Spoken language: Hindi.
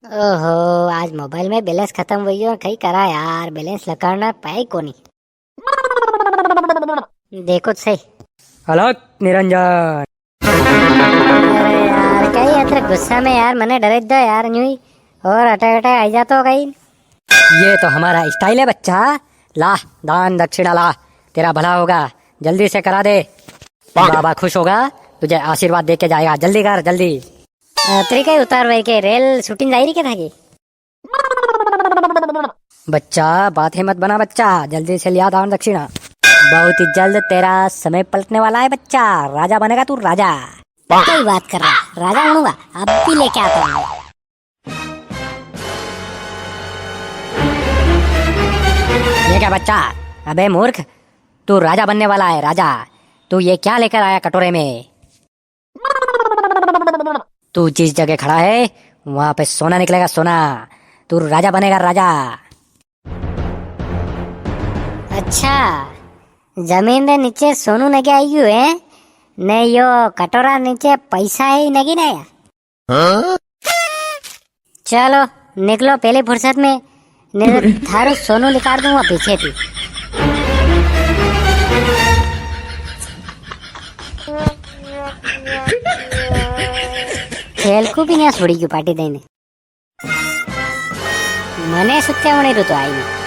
ओहो, आज मोबाइल में बैलेंस खत्म हुई और कहीं करा यार, बैलेंस लगाना पाए को नहीं। देखो तो सही। हेलो निरंजन। अरे यार कहीं अतर गुस्सा में यार मने डरे दो यार न्यू ही और अटक अटक आई जाता हो कहीं। ये तो हमारा स्टाइल है बच्चा। ला, दान दक्षिणा ला, तेरा भला होगा, जल्दी से करा दे। बाबा खुश होगा, तुझे आशीर्वाद दे के जाएगा। जल्दी कर जल्दी। तरीका ही उतार भाई के रेल शूटिंग जारी क्या था की। बच्चा बात मत बना बच्चा, जल्दी से लिया दान दक्षिणा। बहुत ही जल्द तेरा समय पलटने वाला है बच्चा, राजा बनेगा तू राजा। कोई बात कर रहा राजा बनूंगा, अब भी लेके आता हूँ। ये क्या बच्चा, अबे मूर्ख, तू राजा बनने वाला है राजा। तू ये क्या लेकर आया कटोरे में? तू जिस जगह खड़ा है वहां पे सोना निकलेगा सोना। तू राजा बनेगा राजा। अच्छा, जमीन दे नीचे सोनू नगे आई हुए हैं ने यो कटोरा नीचे पैसा है नगी ना यार। चलो निकलो पहले फुर्सत में, नहीं तो थारो सोनू निकाल दूंगा पीछे थी। खेल को भी नहीं छोड़ी क्यों पार्टी देने मने सुत्या मने तो आई नहीं।